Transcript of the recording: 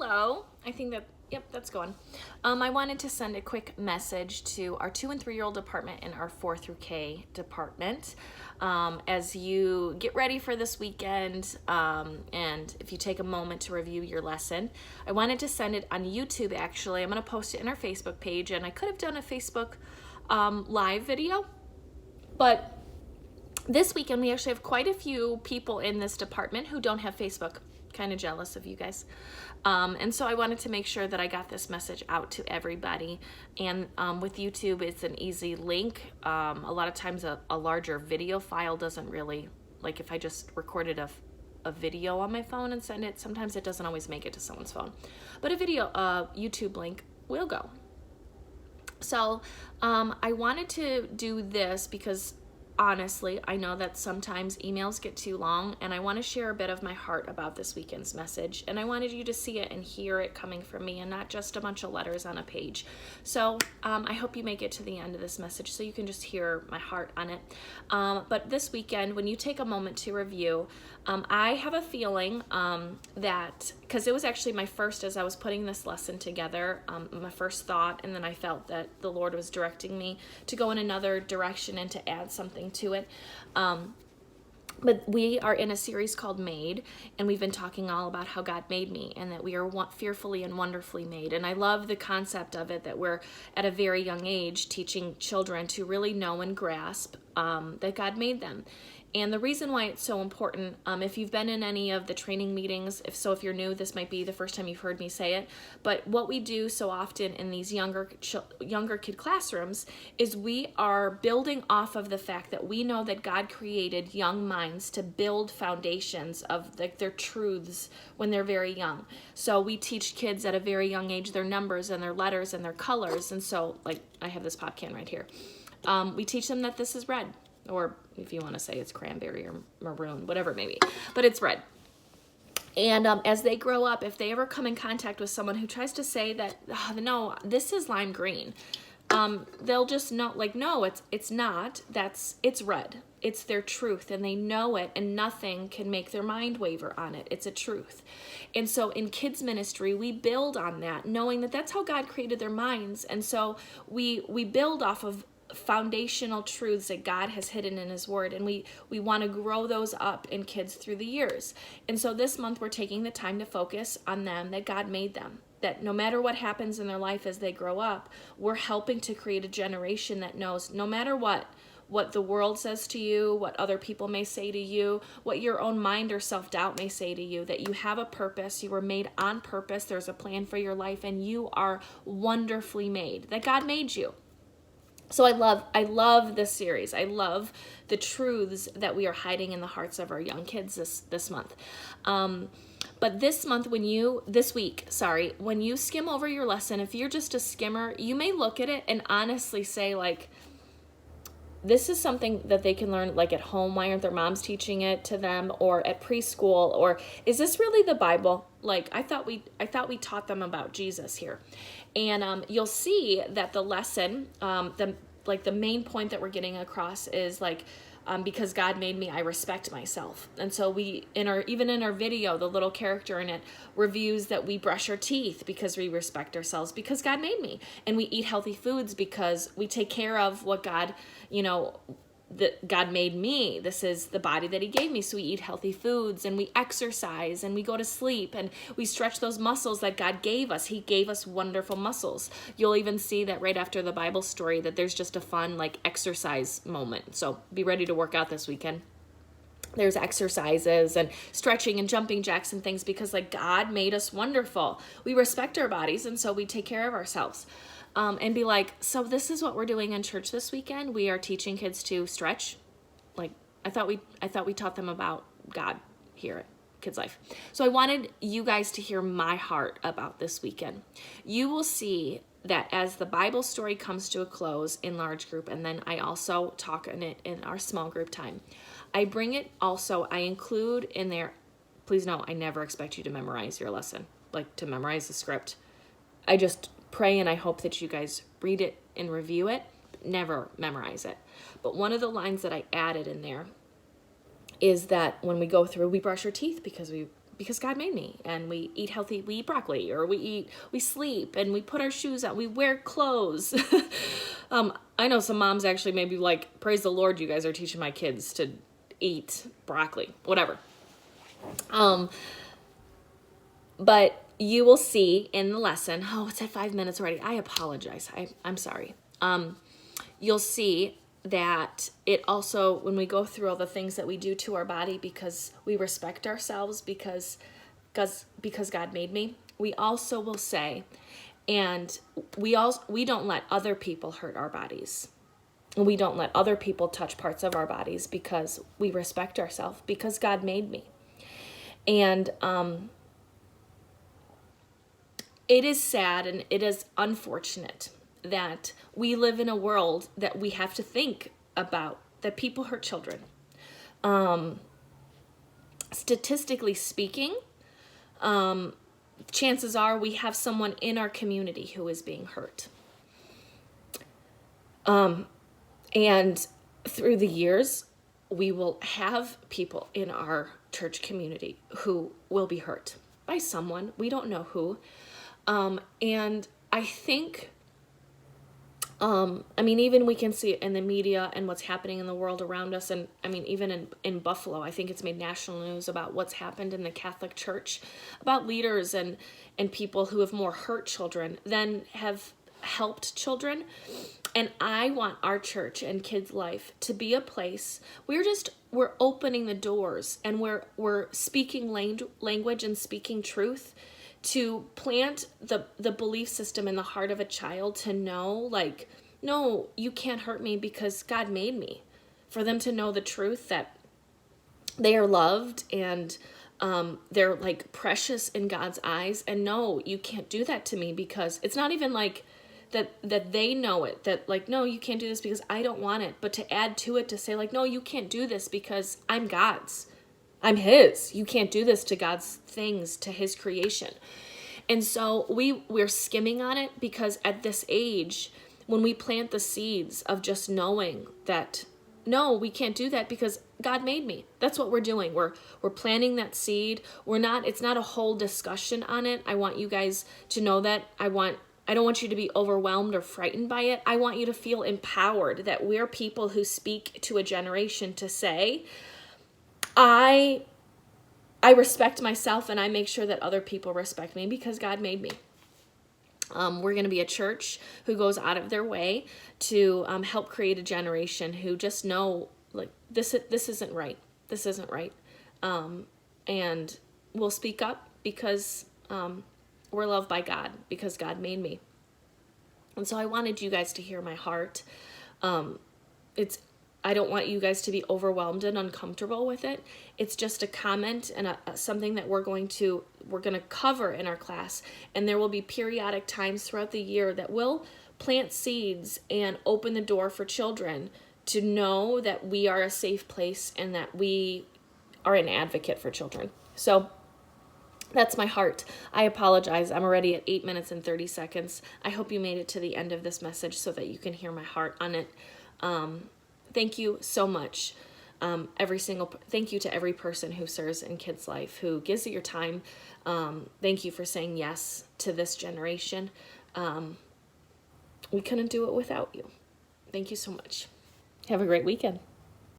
hello. I think that, yep, that's going. I wanted to send a quick message to our 2 and 3-year-old department and our 4 through K department. As you get ready for this weekend, and if you take a moment to review your lesson, I wanted to send it on YouTube. Actually, I'm going to post it in our Facebook page, and I could have done a Facebook live video, but this weekend we actually have quite a few people in this department who don't have Facebook. Kind of jealous of you guys. And so I wanted to make sure that I got this message out to everybody. And with YouTube, it's an easy link. A lot of times a larger video file doesn't really, like if I just recorded a video on my phone and send it, sometimes it doesn't always make it to someone's phone. But a video, YouTube link will go. So I wanted to do this because honestly, I know that sometimes emails get too long, and I want to share a bit of my heart about this weekend's message. And I wanted you to see it and hear it coming from me and not just a bunch of letters on a page. So I hope you make it to the end of this message so you can just hear my heart on it. But this weekend, when you take a moment to review, I have a feeling that, because it was actually my first, as I was putting this lesson together, my first thought, and then I felt that the Lord was directing me to go in another direction and to add something to it. But we are in a series called Made, and we've been talking all about how God made me and that we are fearfully and wonderfully made. And I love the concept of it, that we're at a very young age teaching children to really know and grasp that God made them. And the reason why it's so important, if you've been in any of the training meetings, if you're new, this might be the first time you've heard me say it, but what we do so often in these younger kid classrooms is we are building off of the fact that we know that God created young minds to build foundations of their truths when they're very young. So we teach kids at a very young age their numbers and their letters and their colors. And so, like, I have this pop can right here. We teach them that this is red, or if you want to say it's cranberry or maroon, whatever it may be, but it's red. And as they grow up, if they ever come in contact with someone who tries to say that, no, this is lime green, they'll just know, like, no, it's not. It's red. It's their truth, and they know it, and nothing can make their mind waver on it. It's a truth. And so in kids ministry, we build on that, knowing that that's how God created their minds. And so we build off of foundational truths that God has hidden in his word, and we want to grow those up in kids through the years. And so this month we're taking the time to focus on them, that God made them, that no matter what happens in their life as they grow up, we're helping to create a generation that knows no matter what the world says to you, what other people may say to you, what your own mind or self-doubt may say to you, that you have a purpose, you were made on purpose, there's a plan for your life, and you are wonderfully made, that God made you. So I love this series. I love the truths that we are hiding in the hearts of our young kids this month. But when you skim over your lesson, if you're just a skimmer, you may look at it and honestly say, like, this is something that they can learn, like, at home. Why aren't their moms teaching it to them, or at preschool? Or is this really the Bible? Like, I thought we taught them about Jesus here. And you'll see that the lesson, the main point that we're getting across is, like, because God made me, I respect myself. And so even in our video, the little character in it reviews that we brush our teeth because we respect ourselves, because God made me. And we eat healthy foods because we take care of what God, that God made me. This is the body that he gave me. So we eat healthy foods, and we exercise, and we go to sleep, and we stretch those muscles that God gave us. He gave us wonderful muscles. You'll even see that right after the Bible story that there's just a fun, like, exercise moment. So be ready to work out this weekend. There's exercises and stretching and jumping jacks and things because, like, God made us wonderful. We respect our bodies, and so we take care of ourselves. And be like, so this is what we're doing in church this weekend. We are teaching kids to stretch. Like, I thought we taught them about God here at Kids Life. So I wanted you guys to hear my heart about this weekend. You will see that as the Bible story comes to a close in large group, and then I also talk in it in our small group time, I include in there, please know, I never expect you to memorize your lesson, like to memorize the script. I just pray and I hope that you guys read it and review it, but never memorize it. But one of the lines that I added in there is that when we go through, we brush our teeth because because God made me, and we eat healthy, we eat broccoli, or we sleep, and we put our shoes on, we wear clothes. I know some moms actually maybe like, praise the Lord, you guys are teaching my kids to eat broccoli, whatever. But you will see in the lesson, oh, it's at 5 minutes already. I apologize. I'm sorry. You'll see that it also, when we go through all the things that we do to our body because we respect ourselves, because God made me, we also will say, and we don't let other people hurt our bodies. We don't let other people touch parts of our bodies because we respect ourselves, because God made me. And it is sad and it is unfortunate that we live in a world that we have to think about, that people hurt children. Statistically speaking, chances are we have someone in our community who is being hurt. And through the years, we will have people in our church community who will be hurt by someone. We don't know who. And I think, even we can see it in the media and what's happening in the world around us. And even in Buffalo, I think it's made national news about what's happened in the Catholic Church, about leaders and people who have more hurt children than have helped children. And I want our church and Kids Life to be a place we're opening the doors, and we're speaking language and speaking truth to plant the belief system in the heart of a child to know, like, no, you can't hurt me because God made me. For them to know the truth that they are loved and they're like precious in God's eyes. And no, you can't do that to me, because it's not even like that they know it, that like, no, you can't do this because I don't want it. But to add to it, to say like, no, you can't do this because I'm God's. I'm his. You can't do this to God's things, to his creation. And so we're skimming on it, because at this age, when we plant the seeds of just knowing that, no, we can't do that because God made me. That's what we're doing. We're planting that seed. It's not a whole discussion on it. I want you guys to know that. I don't want you to be overwhelmed or frightened by it. I want you to feel empowered that we're people who speak to a generation to say, I respect myself, and I make sure that other people respect me because God made me. We're going to be a church who goes out of their way to help create a generation who just know, like, this isn't right. This isn't right. And we'll speak up because we're loved by God, because God made me. And so I wanted you guys to hear my heart. I don't want you guys to be overwhelmed and uncomfortable with it. It's just a comment and something that we're going to cover in our class. And there will be periodic times throughout the year that we'll plant seeds and open the door for children to know that we are a safe place and that we are an advocate for children. So that's my heart. I apologize. I'm already at 8 minutes and 30 seconds. I hope you made it to the end of this message so that you can hear my heart on it. Thank you so much. Thank you to every person who serves in Kids Life, who gives it your time. Thank you for saying yes to this generation. We couldn't do it without you. Thank you so much. Have a great weekend.